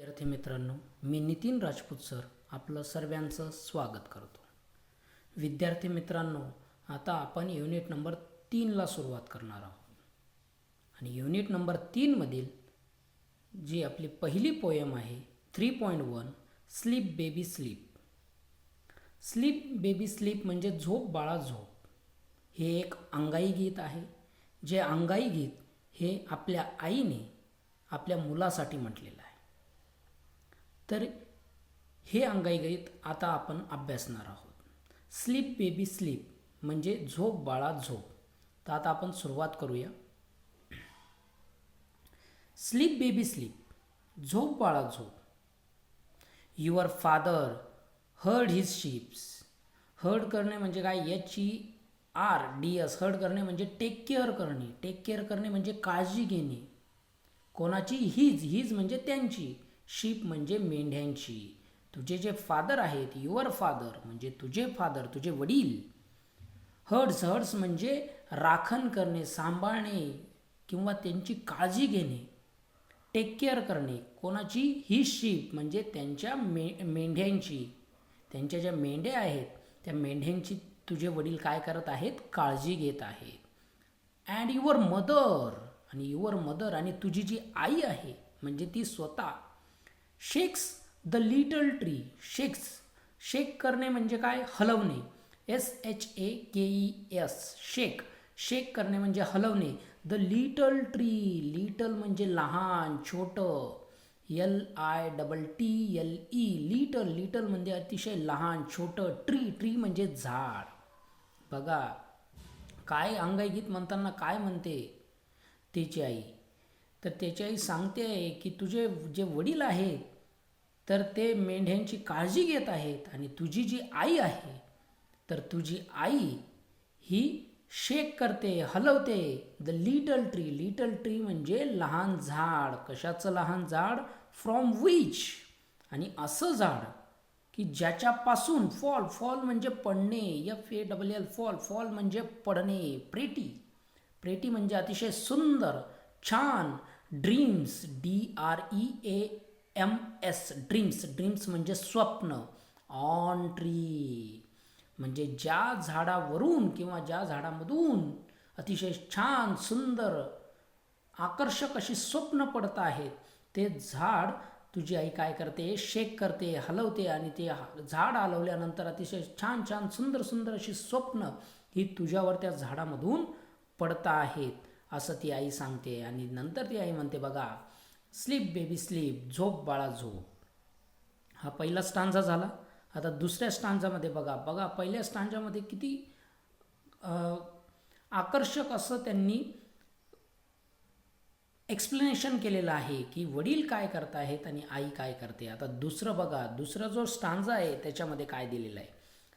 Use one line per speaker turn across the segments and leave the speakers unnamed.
विद्यार्थी मित्रांनो, मी नितीन राजपूत सर आपलं सर्वांचं स्वागत करतो. विद्यार्थी मित्रांनो, आता आपण युनिट नंबर 3ला सुरुवात करणार आहोत. आणि युनिट नंबर 3मधील जी आपली पहिली पोयम आहे 3.1 sleep baby sleep. Sleep baby sleep म्हणजे झोप बाळा झोप. हे एक अंगाई गीत आहे. जे अंगाई गीत हे आपल्या आईने आपल्या मुलासाठी म्हटलेलं आहे. तर हे अंगाई गीत आता आपण अभ्यासणार आहोत. स्लीप बेबी स्लीप म्हणजे झोप बाळा झोप. तर आता आपण सुरुवात करूया. स्लीप बेबी स्लीप, झोप बाळा झोप. Your father heard his sheeps. Heard करणे म्हणजे काय? HERDS. हर्ड करणे म्हणजे टेक केअर करणे. टेक केअर करणे म्हणजे काळजी घेणे. कोणाची? हिज म्हणजे त्यांची. शीप म्हणजे मेंढ्यांची. तुझे जे फादर आहेत, युअर फादर म्हणजे तुझे फादर, तुझे वडील. हर्ड्स म्हणजे राखण करणे, सांभाळणे किंवा त्यांची काळजी घेणे. टेक केअर करणे कोणाची? ही शीप म्हणजे त्यांच्या मेंढ्यांची. त्यांच्या ज्या मेंढ्या आहेत त्या मेंढ्यांची तुझे वडील काय करत आहेत? काळजी घेत आहेत. अँड युअर मदर, आणि युअर मदर आणि तुझी जी आई आहे म्हणजे ती स्वतः. Shakes the little tree. Shake करणे म्हणजे काय? हलवणे. SHAKES. शेक करणे म्हणजे हलवणे. The little tree. लिटल म्हणजे लहान, छोटं. LITTLE. लिटल म्हणजे अतिशय लहान, छोटं. ट्री म्हणजे झाड. बघा काय अंगाई गीत म्हणताना काय म्हणते त्याची आई? तर त्याची आई सांगते आहे की तुझे जे वडील आहेत तर ते मेंढ्यांची काळजी घेत आहेत. आणि तुझी जी आई आहे तर तुझी आई ही शेक करते, हलवते. The little tree. Little tree म्हणजे लहान झाड. कशाचं लहान झाड? From which. आणि असं झाड की ज्याच्यापासून फॉल म्हणजे पडणे. FALL. फॉल म्हणजे पडणे. प्रेटी म्हणजे अतिशय सुंदर, छान. ड्रीम्स. DREAMS. ड्रीम्स म्हणजे स्वप्न. ऑन ट्री म्हणजे ज्या झाडावरून किंवा ज्या झाडामधून अतिशय छान, सुंदर, आकर्षक अशी स्वप्न पडत आहेत ते झाड तुझी आई काय करते? शेक करते, हलवते. आणि ते झाड हलवल्यानंतर अतिशय छान सुंदर अशी स्वप्न ही तुझ्यावर त्या झाडामधून पडत आहेत असं ती आई सांगते. आणि नंतर ती आई म्हणते बघा, स्लीप बेबी स्लीप, झोप बाळा झोप. हा पहिला स्टांजा झाला. आता दुसऱ्या स्टांजामध्ये बघा पहिल्या स्टांजामध्ये किती आकर्षक असं त्यांनी एक्सप्लेनेशन केलेलं आहे की वडील काय करत आहेत आणि आई काय करते. आता दुसरं बघा, दुसरा जो स्टांजा आहे त्याच्यामध्ये काय दिलेलं आहे?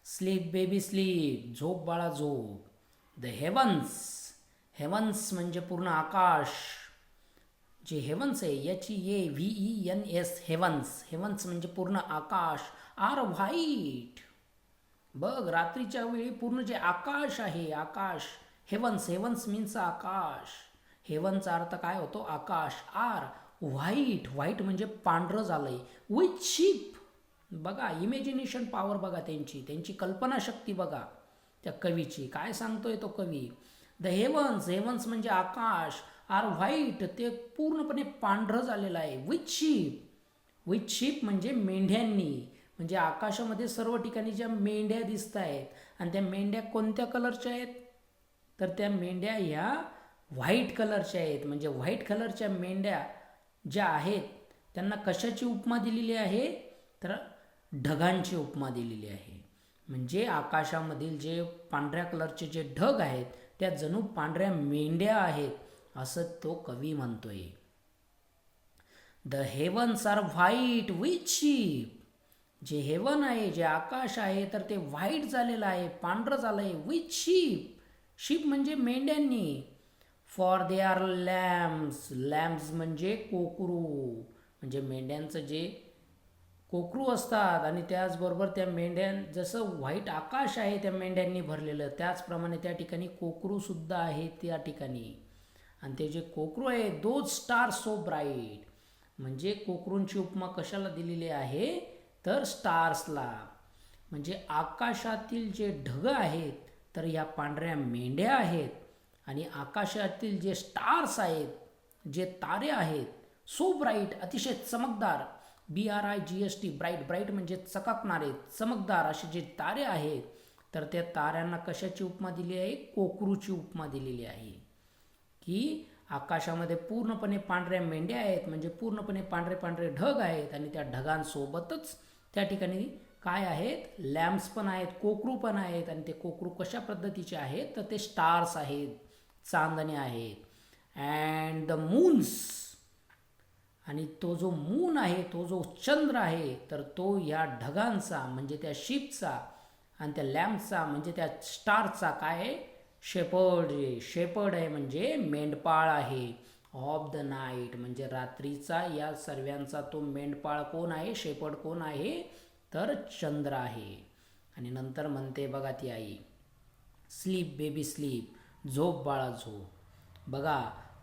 स्लीप बेबी स्लीप, झोप बाळा झोप. द हेवन्स म्हणजे पूर्ण आकाश. जे हेवन्स आहे HEAVENS. हेवन्स म्हणजे पूर्ण आकाश. R white. बघ रात्रीच्या वेळी पूर्ण जे आकाश आहे, आकाश. हेवन्स मीन्स आकाश. हेवनचा अर्थ काय होतो? आकाश. आर व्हाईट म्हणजे पांढरं झालंय. With ship. बघा इमॅजिनेशन पॉवर बघा त्यांची कल्पनाशक्ती बघा त्या कवीची. काय सांगतोय तो कवी? द हेवन्स म्हणजे आकाश. आर व्हाईट ते पूर्णपणे पांढरं झालेलं आहे. विथ शीप म्हणजे मेंढ्यांनी. म्हणजे आकाशामध्ये सर्व ठिकाणी ज्या मेंढ्या दिसत आहेत आणि त्या मेंढ्या कोणत्या कलरच्या आहेत? तर त्या मेंढ्या ह्या व्हाईट कलरच्या आहेत. म्हणजे व्हाईट कलरच्या मेंढ्या ज्या आहेत त्यांना कशाची उपमा दिलेली आहे? तर ढगांची उपमा दिलेली आहे. म्हणजे आकाशामधील जे पांढऱ्या कलरचे जे ढग आहेत त्या जणू पांढऱ्या मेंढ्या आहेत असं तो कवी म्हणतोय. The heavens are white with sheep. जे हेवन आहे, जे आकाश आहे तर ते व्हाईट झालेलं आहे, पांढरं झालं आहे. विथ शीप म्हणजे मेंढ्यांनी. फॉर दे आर लॅम्स म्हणजे कोकरू. म्हणजे मेंढ्यांचं जे कोकरू असतात. आणि त्याचबरोबर त्या मेंढ्यां जसं व्हाईट आकाश आहे त्या मेंढ्यांनी भरलेलं त्याचप्रमाणे त्या ठिकाणी कोकरू सुद्धा आहे त्या ठिकाणी. आणि ते जे कोकरू आहे, दोज स्टार सो ब्राईट. म्हणजे कोकरूंची उपमा कशाला दिलेली आहे तर स्टार्सला. म्हणजे आकाशातील जे ढग आहेत तर या पांढऱ्या मेंढ्या आहेत आणि आकाशातील जे स्टार्स आहेत जे तारे आहेत सो ब्राईट अतिशय चमकदार BRIGHT ब्राईट ब्राईट म्हणजे चकाकणारे चमकदार असे जे तारे आहेत तर त्या ताऱ्यांना कशाची उपमा दिली आहे कोकरूची उपमा दिलेली आहे की आकाशामध्ये पूर्णपणे पांढऱ्या मेंढ्या आहेत म्हणजे पूर्णपणे पांढरे पांढरे ढग आहेत आणि त्या ढगांसोबतच त्या ठिकाणी काय आहेत लॅम्प्स पण आहेत कोकरू पण आहेत आणि ते कोकरू कशा पद्धतीचे आहेत तर ते स्टार्स आहेत चांदणे आहेत अँड द मून्स आणि तो जो मून आहे तो जो चंद्र आहे तर तो या ढगांचा म्हणजे त्या शिपचा आणि त्या लॅम्पचा म्हणजे त्या स्टारचा काय आहे शेपर्ड आहे. शेपर्ड आहे म्हणजे मेंढपाळ आहे. ऑफ द नाईट म्हणजे रात्रीचा या सर्वांचा तो मेंढपाळ कोण आहे शेपर्ड कोण आहे तर चंद्र आहे. आणि नंतर म्हणते बघा ती आई स्लीप बेबी स्लीप झोप बाळा झोप. बघा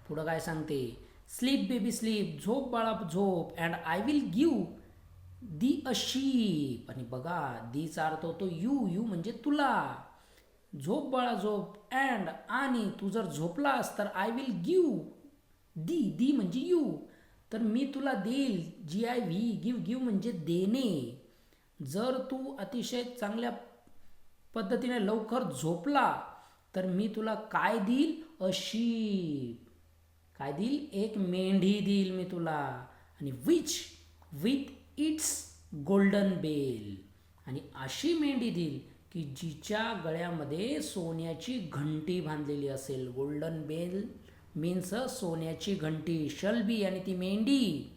पुढं काय सांगते स्लीप बेबी स्लीप झोप बाळा झोप and I will give the a sheep. आणि बघा दीचा अर्थ होतो यू यू म्हणजे तुला झोप बाळा झोप अँड आणि तू जर झोपलास तर आय विल गिव्ह दी दी म्हणजे यू तर मी तुला देईल GIV गिव्ह गिव्ह म्हणजे देणे. जर तू अतिशय चांगल्या पद्धतीने लवकर झोपला तर मी तुला काय देईल अ शीप काय देईल एक मेंढी देईल मी तुला आणि विथ इट्स गोल्डन बेल आणि अशी मेंढी देईल की जिच्या गळ्यामध्ये सोन्याची घंटी बांधलेली असेल. गोल्डन बेल मीन्स सोन्याची घंटी शलबी आणि ती मेंढी.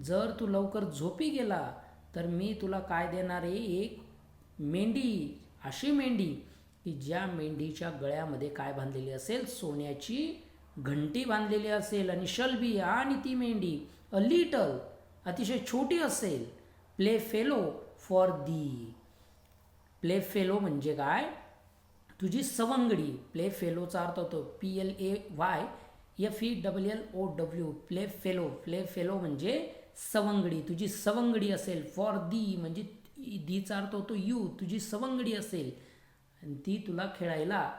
जर तू लवकर झोपी गेला तर मी तुला काय देणार आहे एक मेंढी अशी मेंढी की ज्या मेंढीच्या गळ्यामध्ये काय बांधलेली असेल सोन्याची घंटी बांधलेली असेल आणि शलबी आणि ती मेंढी अ लिटल अतिशय छोटी असेल. Play fellow for the. Play fellow म्हणजे काय तुझी सवंगडी. प्ले फेलोचा अर्थ होतो PLAYFELLOW play fellow. Play fellow म्हणजे सवंगडी तुझी सवंगडी असेल. फॉर दी म्हणजे दीचा अर्थ होतो यू तुझी सवंगडी असेल आणि ती तुला खेळायला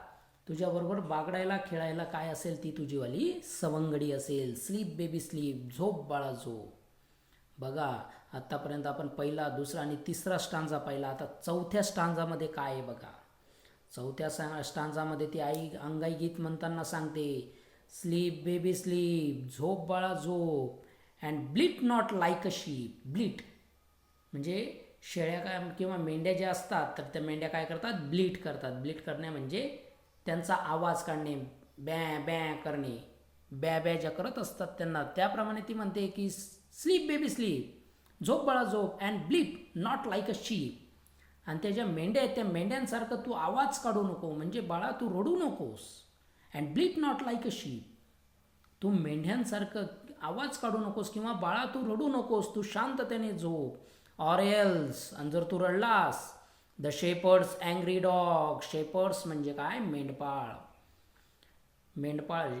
तुझ्याबरोबर बागडायला खेळायला काय असेल ती तुझीवाली सवंगडी असेल. स्लीप बेबी स्लीप झोप बाळा झोप. बघा आत्तापर्यंत आपण पहिला दुसरा आणि तिसरा स्टांजा पाहिला. आता चौथ्या स्टांजामध्ये काय आहे बघा. चौथ्या स्टांजामध्ये ती आई अंगाई गीत म्हणताना सांगते स्लीप बेबी स्लीप झोप बाळा झोप and bleat not like a sheep. Bleat म्हणजे शेळ्या काय किंवा मेंढ्या ज्या असतात तर त्या मेंढ्या काय करतात ब्लिट करतात. ब्लिट करणे म्हणजे त्यांचा आवाज काढणे बॅ बॅ करणे बॅ बॅ ज्या करत असतात त्यांना त्याप्रमाणे ती म्हणते की स्लीप बेबी स्लीप झोप बाळा झोप and bleat not like a sheep. आणि त्या ज्या मेंढ्या आहेत त्या मेंढ्यांसारखं तू आवाज काढू नको म्हणजे बाळा तू रडू नकोस. And bleat not like a sheep तू मेंढ्यांसारखं आवाज काढू नकोस किंवा बाळा तू रडू नकोस तू शांततेने झोप. ऑर एल्स आणि जर तू रडलास the shepherd's angry dog. Shepherd's म्हणजे काय मेंढपाळ. मेंढपाळ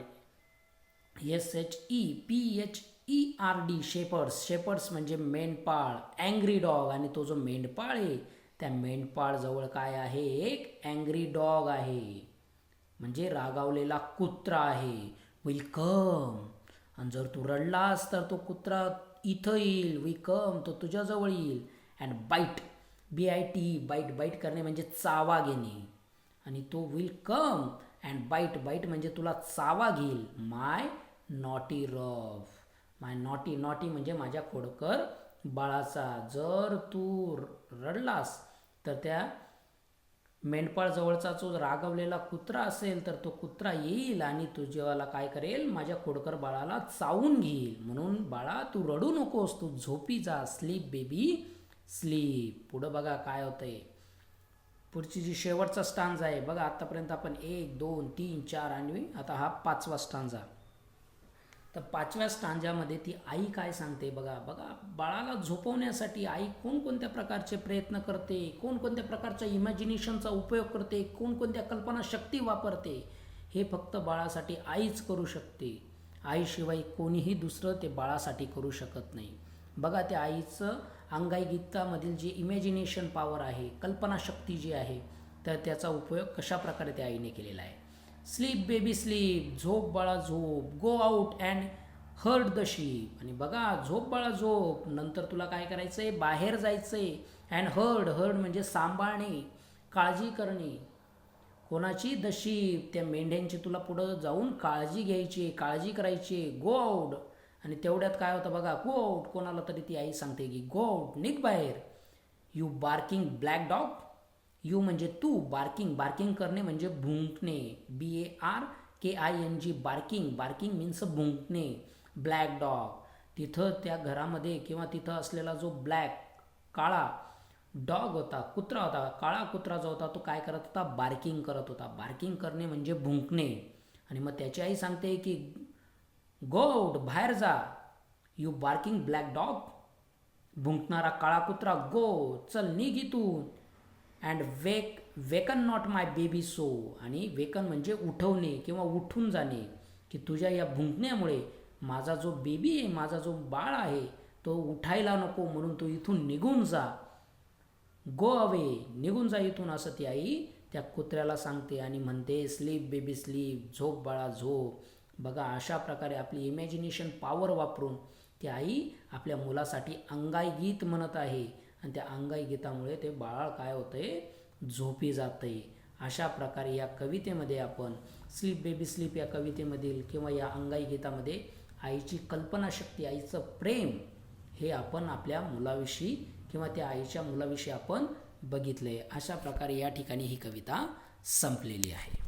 SHEPHERD शेपर्ड्स. शेपर्ड्स म्हणजे मेंढपाळ. अँग्री डॉग आणि तो जो मेंढपाळ आहे त्या मेंढपाळ जवळ काय आहे एक अँग्री डॉग आहे म्हणजे रागावलेला कुत्रा आहे. विल कम आणि जर तू रडलास तर तो कुत्रा इथं येईल. विल कम तो तुझ्याजवळ येईल. And bite BIT bite bite करणे म्हणजे चावा घेणे आणि तो will come and bite bite म्हणजे तुला चावा घेईल. My naughty rough. My naughty naughty म्हणजे माझ्या खोडकर बाळाचा. जर तू रडलास तर त्या मेंढपाळ जवळचा जो रागवलेला कुत्रा असेल तर तो कुत्रा येईल आणि तुझ्यावाला काय करेल माझ्या खोडकर बाळाला चावून घेईल. म्हणून बाळा तू रडू नकोस तू झोपी जा. Sleep baby sleep. पुढं बघा काय होतंय. पुढची जी शेवटचा स्टांजा आहे बघा आतापर्यंत आपण 1 2 3 4 आणि आता हा 5वा स्टांजा. तर 5व्या स्टांजामध्ये ती आई काय सांगते बघा. बघा बाळाला झोपवण्यासाठी आई कोणकोणत्या प्रकारचे प्रयत्न करते कोणकोणत्या प्रकारच्या इमॅजिनेशनचा उपयोग करते कोणकोणत्या कल्पनाशक्ती वापरते हे फक्त बाळासाठी आईच करू शकते. आईशिवाय कोणीही दुसरं ते बाळासाठी करू शकत नाही. बघा त्या आईचं अंगाई गीतामधील जी इमॅजिनेशन पॉवर आहे, कल्पनाशक्ती जी आहे, तर त्याचा उपयोग कशा प्रकारे त्या आईने केलेला आहे. स्लीप बेबी स्लीप, झोप बाळा झोप, go out and heard the ship. आणि बघा झोप बाळा झोप, नंतर तुला काय करायचं आहे, बाहेर जायचं आहे. अँड हर्ड, हर्ड म्हणजे सांभाळणे, काळजी करणे. कोणाची, द शीप, त्या मेंढ्यांची तुला पुढं जाऊन काळजी घ्यायची, काळजी करायची. गो आउट, आणि तेवढ्यात काय होतं बघा, गो आउट, कोणाला तरी ती आई सांगते की गो आउट, निघ बाहेर. You barking black dog, you म्हणजे तू, बार्किंग, बार्किंग करणे म्हणजे भुंकणे, BARKING, बार्किंग, बार्किंग मीन्स भुंकणे. ब्लॅक डॉग, तिथं त्या घरामध्ये किंवा तिथं असलेला जो ब्लॅक, काळा डॉग होता, कुत्रा होता, काळा कुत्रा जो होता तो काय करत होता, बार्किंग करत होता. बार्किंग करणे म्हणजे भुंकणे. आणि मग त्याची आई सांगते की गो आउट, बाहेर जा. यू बार्किंग ब्लॅक डॉग, भुंकणारा काळा कुत्रा, गो, चल निघ इथून. And woken not my baby so, आणि वेकन म्हणजे उठवणे किंवा उठून जाणे, की तुझ्या या भुंकण्यामुळे माझा जो बेबी आहे, माझा जो बाळ आहे, तो उठायला नको, म्हणून तू इथून निघून जा. गो अवे, निघून जा इथून, असं ती आई त्या कुत्र्याला सांगते आणि म्हणते स्लीप बेबी स्लीप, झोप बाळा झोप. बघा अशा प्रकारे आपली इमॅजिनेशन पॉवर वापरून ती आई आपल्या मुलासाठी अंगाई गीत म्हणत आहे, आणि त्या अंगाई गीतामुळे ते बाळ काय होतंय, झोपी जातंय. अशा प्रकारे या कवितेमध्ये आपण स्लीप बेबी स्लीप या कवितेमधील किंवा या अंगाई गीतामध्ये आईची कल्पनाशक्ती, आईचं प्रेम हे आपण आपल्या मुलाविषयी किंवा त्या आईच्या मुलाविषयी आपण बघितले. अशा प्रकारे या ठिकाणी ही कविता संपलेली आहे.